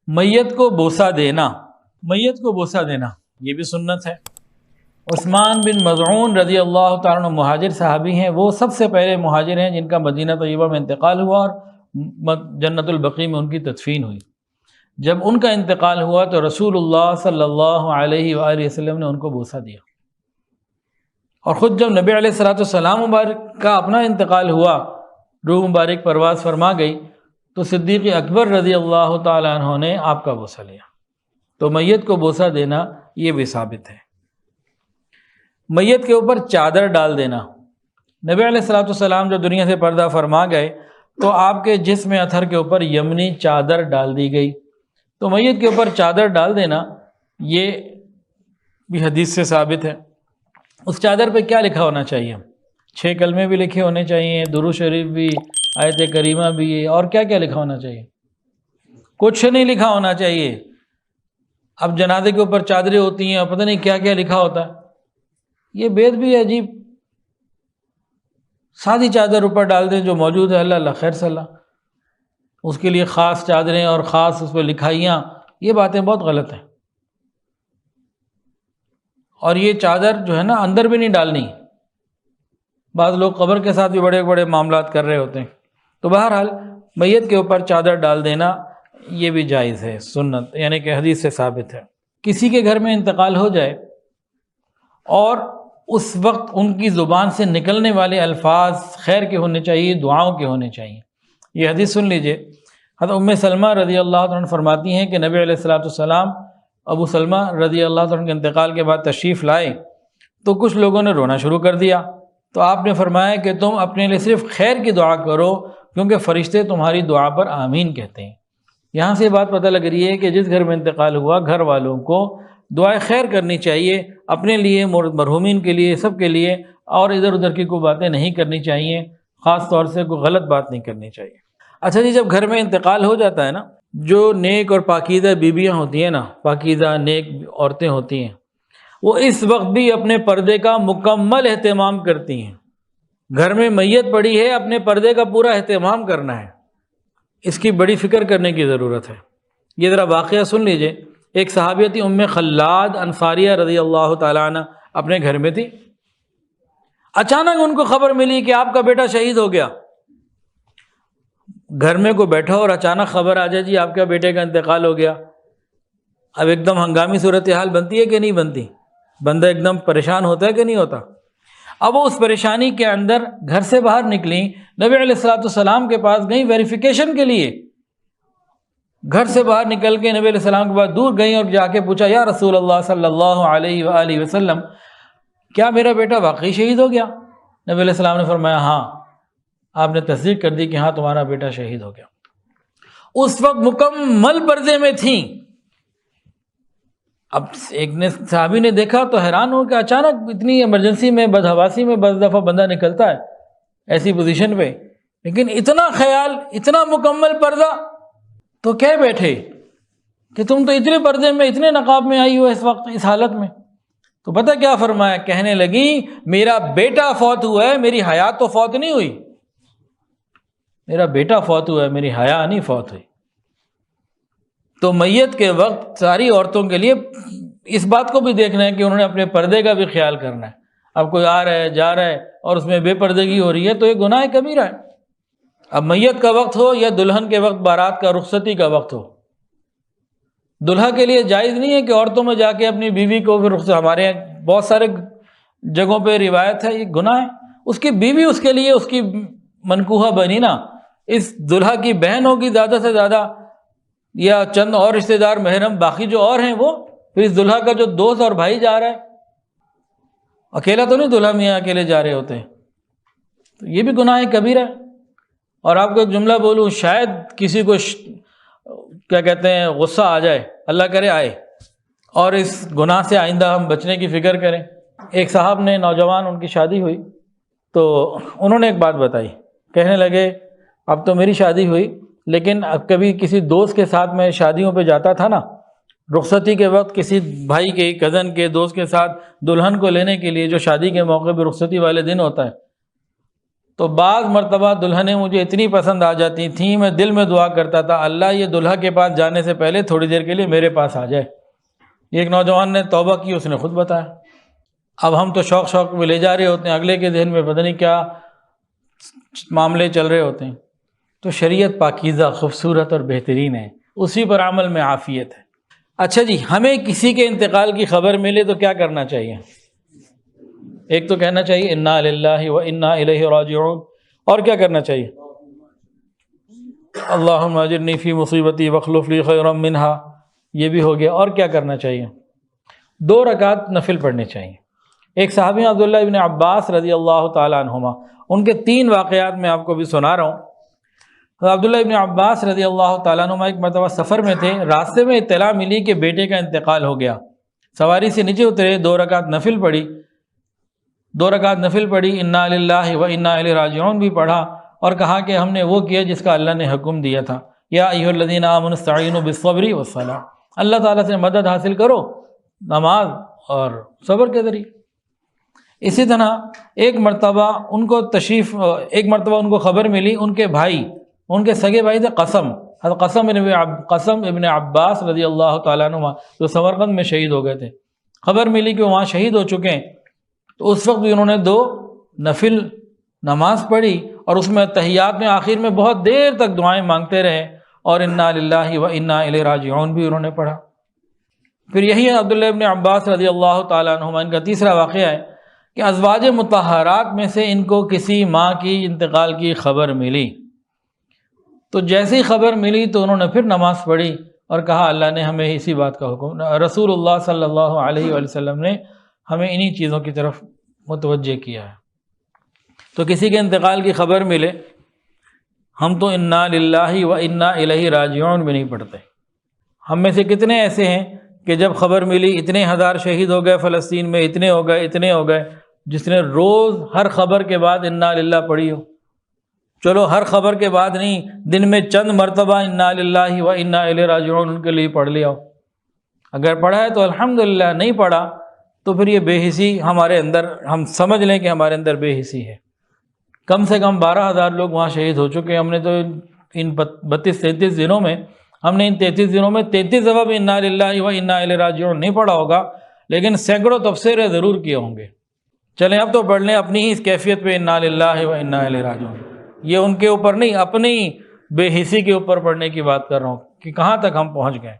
میت کو بوسہ دینا، میت کو بوسہ دینا یہ بھی سنت ہے۔ عثمان بن مظعون رضی اللہ تعالیٰ عنہ مہاجر صحابی ہیں، وہ سب سے پہلے مہاجر ہیں جن کا مدینہ طیبہ میں انتقال ہوا اور جنت البقیع میں ان کی تدفین ہوئی۔ جب ان کا انتقال ہوا تو رسول اللہ صلی اللہ علیہ وآلہ وسلم نے ان کو بوسہ دیا، اور خود جب نبی علیہ السلام مبارک کا اپنا انتقال ہوا، روح مبارک پرواز فرما گئی، تو صدیق اکبر رضی اللہ تعالیٰ عنہ نے آپ کا بوسہ لیا۔ تو میت کو بوسہ دینا یہ بھی ثابت ہے۔ میت کے اوپر چادر ڈال دینا، نبی علیہ السلام جب دنیا سے پردہ فرما گئے تو آپ کے جسم اطہر کے اوپر یمنی چادر ڈال دی گئی، تو میت کے اوپر چادر ڈال دینا یہ بھی حدیث سے ثابت ہے۔ اس چادر پہ کیا لکھا ہونا چاہیے؟ 6 کلمے بھی لکھے ہونے چاہیے، درود شریف بھی، آیت کریمہ بھی، اور کیا کیا لکھا ہونا چاہیے؟ کچھ نہیں لکھا ہونا چاہیے۔ اب جنازے کے اوپر چادریں ہوتی ہیں اور پتہ نہیں کیا کیا لکھا ہوتا ہے، یہ بیت بھی عجیب۔ سادی چادر اوپر ڈال دیں جو موجود ہے، اللہ اللہ خیر صلی اللہ، اس کے لیے خاص چادریں اور خاص اس پہ لکھائیاں، یہ باتیں بہت غلط ہیں۔ اور یہ چادر جو ہے نا اندر بھی نہیں ڈالنی، بعض لوگ قبر کے ساتھ بھی بڑے بڑے معاملات کر رہے ہوتے ہیں۔ تو بہرحال میت کے اوپر چادر ڈال دینا یہ بھی جائز ہے، سنت، یعنی کہ حدیث سے ثابت ہے۔ کسی کے گھر میں انتقال ہو جائے اور اس وقت ان کی زبان سے نکلنے والے الفاظ خیر کے ہونے چاہیے، دعاؤں کے ہونے چاہیے۔ یہ حدیث سن لیجئے، حضرت ام سلمہ رضی اللہ عنہ فرماتی ہیں کہ نبی علیہ السلام ابو سلمہ رضی اللہ عنہ کے انتقال کے بعد تشریف لائے تو کچھ لوگوں نے رونا شروع کر دیا، تو آپ نے فرمایا کہ تم اپنے لیے صرف خیر کی دعا کرو، کیونکہ فرشتے تمہاری دعا پر آمین کہتے ہیں۔ یہاں سے یہ بات پتہ لگ رہی ہے کہ جس گھر میں انتقال ہوا گھر والوں کو دعائے خیر کرنی چاہیے، اپنے لیے، مرحومین کے لیے، سب کے لیے، اور ادھر ادھر کی کوئی باتیں نہیں کرنی چاہیے، خاص طور سے کوئی غلط بات نہیں کرنی چاہیے۔ اچھا جی، جب گھر میں انتقال ہو جاتا ہے نا، جو نیک اور پاکیزہ بیویاں ہوتی ہیں نا، پاکیزہ نیک عورتیں ہوتی ہیں، وہ اس وقت بھی اپنے پردے کا مکمل اہتمام کرتی ہیں۔ گھر میں میت پڑی ہے، اپنے پردے کا پورا اہتمام کرنا ہے، اس کی بڑی فکر کرنے کی ضرورت ہے۔ یہ ذرا واقعہ سن لیجئے۔ ایک صحابیہ تھی ام خلاد انصاریہ رضی اللہ تعالیٰ عنہ، اپنے گھر میں تھی، اچانک ان کو خبر ملی کہ آپ کا بیٹا شہید ہو گیا۔ گھر میں کوئی بیٹھا اور اچانک خبر آ جائے جی آپ کے بیٹے کا انتقال ہو گیا، اب ایک دم ہنگامی صورتحال بنتی ہے کہ نہیں بنتی؟ بندہ ایک دم پریشان ہوتا ہے کہ نہیں ہوتا؟ اب وہ اس پریشانی کے اندر گھر سے باہر نکلیں، نبی علیہ السلام کے پاس گئیں ویریفیکیشن کے لیے۔ گھر سے باہر نکل کے نبی علیہ السلام کے پاس دور گئیں اور جا کے پوچھا، یا رسول اللہ صلی اللہ علیہ وآلہ وسلم، کیا میرا بیٹا واقعی شہید ہو گیا؟ نبی علیہ السلام نے فرمایا ہاں۔ آپ نے تصدیق کر دی کہ ہاں تمہارا بیٹا شہید ہو گیا۔ اس وقت مکمل پردے میں تھیں۔ اب ایک نے صحابی نے دیکھا تو حیران ہو کہ اچانک اتنی ایمرجنسی میں، بدحواسی میں بعض دفعہ بندہ نکلتا ہے ایسی پوزیشن پہ، لیکن اتنا خیال، اتنا مکمل پردہ، تو کہہ بیٹھے کہ تم تو اتنے پردے میں، اتنے نقاب میں آئی ہو اس وقت، اس حالت میں۔ تو پتہ کیا فرمایا؟ کہنے لگی میرا بیٹا فوت ہوا ہے، میری حیات تو فوت نہیں ہوئی، میرا بیٹا فوت ہوا ہے، میری حیا نہیں فوت ہوئی۔ تو میت کے وقت ساری عورتوں کے لیے اس بات کو بھی دیکھنا ہے کہ انہوں نے اپنے پردے کا بھی خیال کرنا ہے۔ اب کوئی آ رہا ہے، جا رہا ہے اور اس میں بے پردگی ہو رہی ہے تو یہ گناہ کبیرہ ہے۔ اب میت کا وقت ہو یا دلہن کے وقت، بارات کا، رخصتی کا وقت ہو، دلہا کے لیے جائز نہیں ہے کہ عورتوں میں جا کے اپنی بیوی کو پھر ہمارے یہاں بہت سارے جگہوں پہ روایت ہے، یہ گناہ ہے۔ اس کی بیوی اس کے لیے اس کی منکوحہ بنی نا، اس دلہا کی بہن ہوگی زیادہ سے زیادہ، یا چند اور رشتہ دار محرم، باقی جو اور ہیں وہ، پھر اس دلہا کا جو دوست اور بھائی جا رہا ہے، اکیلا تو نہیں دلہا میاں اکیلے جا رہے ہوتے ہیں، تو یہ بھی گناہ کبیرہ ہے۔ اور آپ کو ایک جملہ بولوں، شاید کسی کو کیا کہتے ہیں غصہ آ جائے، اللہ کرے آئے، اور اس گناہ سے آئندہ ہم بچنے کی فکر کریں۔ ایک صاحب نے، نوجوان، ان کی شادی ہوئی تو انہوں نے ایک بات بتائی، کہنے لگے اب تو میری شادی ہوئی، لیکن اب کبھی کسی دوست کے ساتھ میں شادیوں پہ جاتا تھا نا، رخصتی کے وقت کسی بھائی کے، کزن کے، دوست کے ساتھ دلہن کو لینے کے لیے، جو شادی کے موقع پہ رخصتی والے دن ہوتا ہے، تو بعض مرتبہ دلہنیں مجھے اتنی پسند آ جاتی تھیں، میں دل میں دعا کرتا تھا اللہ یہ دلہا کے پاس جانے سے پہلے تھوڑی دیر کے لیے میرے پاس آ جائے۔ ایک نوجوان نے توبہ کی، اس نے خود بتایا۔ اب ہم تو شوق میں لے جا رہے ہوتے ہیں، اگلے کے ذہن میں پتہ نہیں کیا معاملے چل رہے ہوتے ہیں۔ تو شریعت پاکیزہ، خوبصورت اور بہترین ہے، اسی پر عمل میں عافیت ہے۔ اچھا جی، ہمیں کسی کے انتقال کی خبر ملے تو کیا کرنا چاہیے؟ ایک تو کہنا چاہیے انا للہ و انا الیہ راجعون، اور کیا کرنا چاہیے؟ اللہم اجرنی فی مصیبتی واخلف لی خیرا منہا، یہ بھی ہو گیا۔ اور کیا کرنا چاہیے؟ 2 رکعت نفل پڑھنے چاہیے۔ ایک صحابی عبداللہ ابن عباس رضی اللہ تعالیٰ عنہما، ان کے 3 واقعات میں آپ کو بھی سنا رہا ہوں۔ عبداللہ ابن عباس رضی اللہ تعالیٰ عنہما ایک مرتبہ سفر میں تھے، راستے میں اطلاع ملی کہ بیٹے کا انتقال ہو گیا۔ سواری سے نیچے اترے، 2 رکعت نفل پڑھی، 2 رکعت نفل پڑھی، انا للہ و انا الیہ راجعون بھی پڑھا، اور کہا کہ ہم نے وہ کیا جس کا اللہ نے حکم دیا تھا، یا ایھا الذین آمنوا استعینوا بالصبر والصلاۃ، اللہ تعالیٰ سے مدد حاصل کرو نماز اور صبر کے ذریعے۔ اسی طرح ایک مرتبہ ان کو خبر ملی، ان کے بھائی، ان کے سگے بھائی تھے قسم ابن عباس رضی اللہ تعالیٰ عنہ، جو سمرقند میں شہید ہو گئے تھے۔ خبر ملی کہ وہاں شہید ہو چکے ہیں، تو اس وقت بھی انہوں نے 2 نفل نماز پڑھی، اور اس میں تحیات میں آخر میں بہت دیر تک دعائیں مانگتے رہے، اور انا للہ و انا الیہ راجعون بھی انہوں نے پڑھا۔ پھر یہی عبداللہ ابن عباس رضی اللہ تعالیٰ عنہما، ان کا تیسرا واقعہ ہے کہ ازواج مطہرات میں سے ان کو کسی ماں کی انتقال کی خبر ملی، تو جیسے ہی خبر ملی تو انہوں نے پھر نماز پڑھی اور کہا اللہ نے ہمیں اسی بات کا حکم، رسول اللہ صلی اللہ علیہ وآلہ وسلم نے ہمیں انہی چیزوں کی طرف متوجہ کیا ہے۔ تو کسی کے انتقال کی خبر ملے، ہم تو انا للہ و انا الیہ راجعون بھی نہیں پڑھتے۔ ہم میں سے کتنے ایسے ہیں کہ جب خبر ملی اتنے 1000 شہید ہو گئے فلسطین میں، اتنے ہو گئے، جس نے روز ہر خبر کے بعد انا للہ پڑھی ہو؟ چلو ہر خبر کے بعد نہیں، دن میں چند مرتبہ انا للہ و انا الیہ راجعون ان کے لیے پڑھ لیا ہو۔ اگر پڑھا ہے تو الحمدللہ، نہیں پڑھا تو پھر یہ بے حسی ہمارے اندر، ہم سمجھ لیں کہ ہمارے اندر بے حسی ہے۔ کم سے کم 12,000 لوگ وہاں شہید ہو چکے ہیں۔ ہم نے تو ان 32-33 دنوں میں، ہم نے ان 33 دنوں میں 33 دفعہ بھی انا للہ و انا الیہ راجعون نہیں پڑھا ہوگا، لیکن سینکڑوں تبصرے ضرور کیے ہوں گے۔ چلیں اب تو پڑھ لیں اپنی ہی اس کیفیت پہ انا للہ و انا الیہ راجعون، یہ ان کے اوپر نہیں، اپنی بے حسی کے اوپر پڑھنے کی بات کر رہا ہوں کہ کہاں تک ہم پہنچ گئے۔